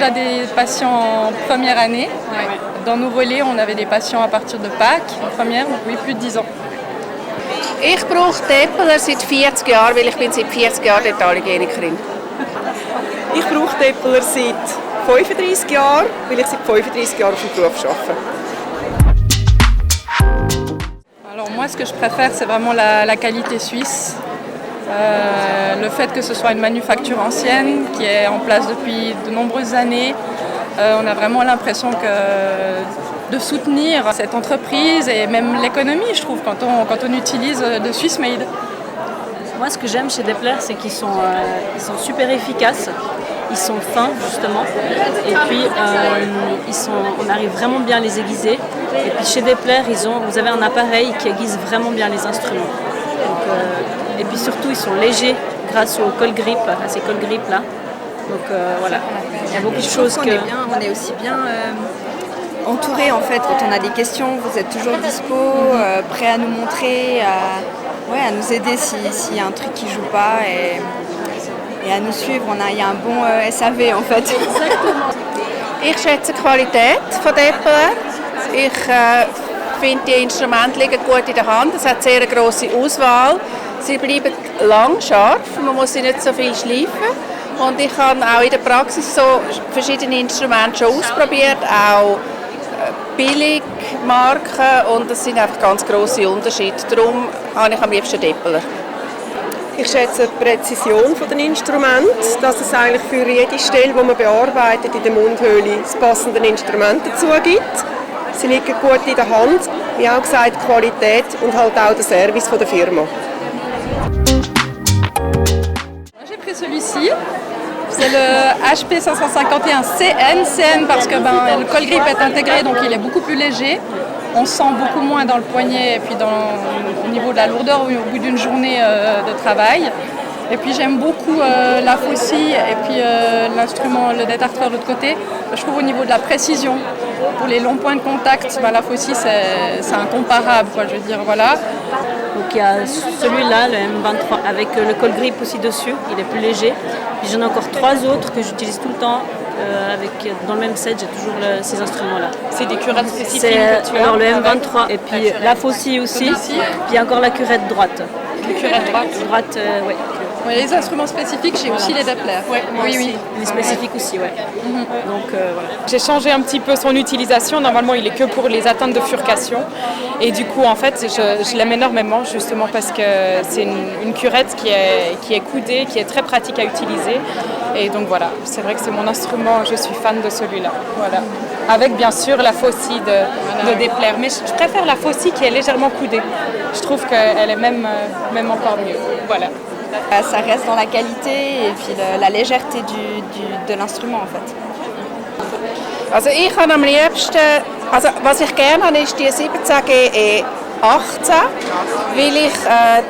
déjà des patients en première année. Ouais. Dans nos volets, on avait des patients à partir de Pâques, en première, donc oui, plus de 10 ans. Ich brauche Deppeler seit 40 Jahren, weil ich bin seit 40 Jahren Dentalhygienikerin. Ich brauche Deppeler seit 35 Jahren, weil ich seit 35 Jahren auf dem Beruf arbeite. Alors moi, ce que je préfère, c'est vraiment la qualité suisse. Le fait que ce soit une manufacture ancienne qui est en place depuis de nombreuses années. On a vraiment l'impression de soutenir cette entreprise et même l'économie, je trouve, quand on utilise de Swiss Made. Moi, ce que j'aime chez Depler, c'est qu'ils sont super efficaces, ils sont fins, justement, et puis on arrive vraiment bien à les aiguiser. Et puis chez Depler, vous avez un appareil qui aiguise vraiment bien les instruments. Donc, et puis surtout, ils sont légers grâce au col grip, à ces col grip là. Donc voilà, il y a beaucoup de choses que... On est aussi bien entouré en fait. Quand on a des questions, vous êtes toujours dispo, prêt à nous montrer, à nous aider s'il y a un truc qui joue pas et à nous suivre. Il y a un bon SAV en fait. Exactement. Ich schätze die Qualität von Deppeler. Ich finde, die Instrumente liegen gut in der Hand. Es hat sehr eine grosse Auswahl. Sie bleiben lang scharf, man muss sie nicht so viel schleifen. Und ich habe auch in der Praxis so verschiedene Instrumente schon ausprobiert, auch Billigmarken, und das sind einfach ganz grosse Unterschiede. Darum habe ich am liebsten Deppeler. Ich schätze die Präzision der Instrumente, dass es eigentlich für jede Stelle, die man bearbeitet in der Mundhöhle, das passende Instrument dazu gibt. Sie liegen gut in der Hand, wie auch gesagt, die Qualität und halt auch der Service der Firma. J'ai pris celui-ci. C'est le HP 551CN. CN parce que le col grip est intégré, donc il est beaucoup plus léger. On sent beaucoup moins dans le poignet et puis au niveau de la lourdeur au bout d'une journée de travail. Et puis j'aime beaucoup la faucille et puis l'instrument, le détartreur de l'autre côté. Je trouve au niveau de la précision, pour les longs points de contact, la faucille c'est incomparable, quoi, je veux dire, voilà. Donc il y a celui-là, le M23, avec le col grip aussi dessus, il est plus léger. Puis j'en ai encore 3 autres que j'utilise tout le temps. Dans le même set, j'ai toujours ces instruments-là. C'est des curettes spécifiques que tu as. Alors le M23 et puis la faucille aussi, puis encore la curette droite. La curette droite oui. Ouais, les instruments spécifiques, j'ai aussi les Depler. Ouais, oui. Les spécifiques aussi, ouais. Donc voilà. J'ai changé un petit peu son utilisation. Normalement, il est que pour les atteintes de furcation. Et du coup, en fait, je l'aime énormément, justement parce que c'est une curette qui est coudée, qui est très pratique à utiliser. Et donc voilà, c'est vrai que c'est mon instrument. Je suis fan de celui-là. Voilà. Avec bien sûr la faucille de Depler. Mais je préfère la faucille qui est légèrement coudée. Je trouve qu'elle est même encore mieux. Voilà. Ça reste dans la qualité et puis la légèreté de l'instrument en fait. Also ich habe am liebsten, was ich gerne habe, ist die 17GE 18, weil ich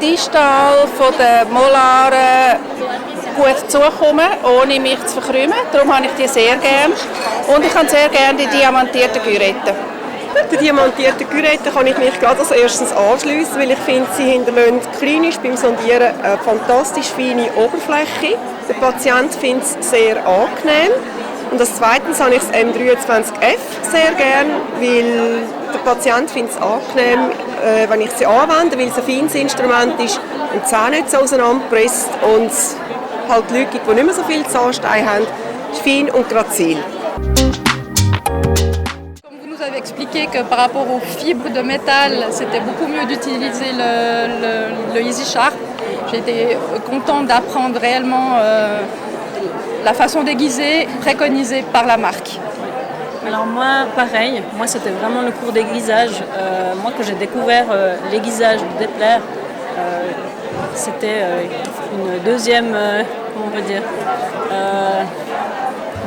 distal von den Molaren gut zukomme, ohne mich zu verkrümmen. Darum habe ich die sehr gerne. Und ich habe sehr gerne die diamantierten Curetten. Die diamantierten Curetten kann ich mich gerade als erstes anschliessen, weil ich finde, sie hinterlassen klinisch beim Sondieren eine fantastisch feine Oberfläche. Der Patient findet es sehr angenehm. Und als Zweitens habe ich das M23F sehr gern, weil der Patient findet es angenehm, wenn ich sie anwende, weil es ein feines Instrument ist und die Zähne nicht so auseinanderpresst und halt Leute, die nicht mehr so viel Zahnstein haben, ist fein und grazil. Vous avez expliqué que par rapport aux fibres de métal, c'était beaucoup mieux d'utiliser le Easy Sharp. J'étais contente d'apprendre réellement la façon d'aiguiser préconisée par la marque. Alors moi, pareil, c'était vraiment le cours d'aiguisage. Moi, quand j'ai découvert l'aiguisage de Depler, c'était une deuxième, comment on peut dire,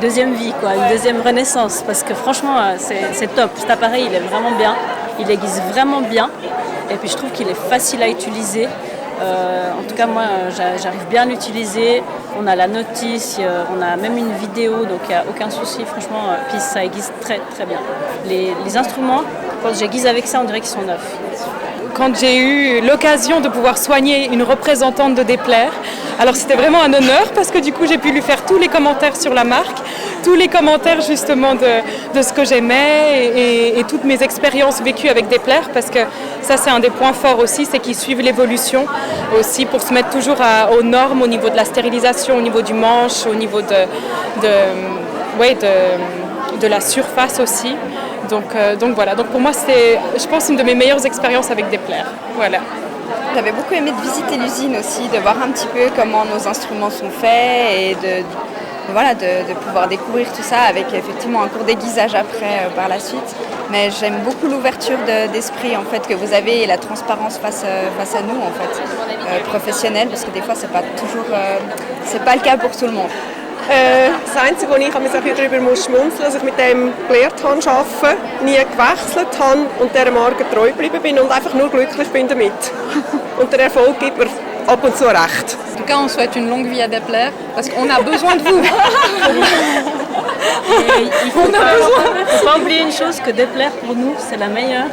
deuxième vie, quoi, une deuxième renaissance, parce que franchement c'est top, cet appareil il est vraiment bien, il aiguise vraiment bien et puis je trouve qu'il est facile à utiliser. En tout cas moi j'arrive bien à l'utiliser, on a la notice, on a même une vidéo, donc il n'y a aucun souci franchement, puis ça aiguise très très bien. Les instruments, quand j'aiguise avec ça on dirait qu'ils sont neufs. Quand j'ai eu l'occasion de pouvoir soigner une représentante de Depler, alors c'était vraiment un honneur parce que du coup j'ai pu lui faire tous les commentaires sur la marque. tous les commentaires justement de ce que j'aimais et toutes mes expériences vécues avec Depler, parce que ça c'est un des points forts aussi, c'est qu'ils suivent l'évolution aussi pour se mettre toujours aux normes au niveau de la stérilisation, au niveau du manche, au niveau de la surface aussi. Donc voilà, donc pour moi c'est, je pense, une de mes meilleures expériences avec Depler. Voilà. J'avais beaucoup aimé de visiter l'usine aussi, de voir un petit peu comment nos instruments sont faits et de pouvoir découvrir tout ça avec effectivement un cours d'aiguisage après par la suite. Mais j'aime beaucoup l'ouverture d'esprit en fait que vous avez et la transparence face à nous en fait, professionnels, parce que des fois c'est pas le cas pour tout le monde. Das Einzige, wo ich darüber schmunzeln muss, dass ich mit dem gelernt habe, arbeiten, nie gewechselt habe und dieser Marke treu geblieben bin und einfach nur glücklich bin damit. Und der Erfolg gibt mir ab und zu recht. En tout cas, on souhaite une longue vie à Depler parce qu'on a besoin de vous. Il faut pas oublier une chose, que Depler pour nous c'est la meilleure.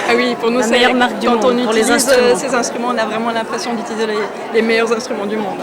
Ah oui, pour nous, La meilleure marque du monde quand on pour les utilise instruments. ces instruments, on a vraiment l'impression d'utiliser les meilleurs instruments du monde.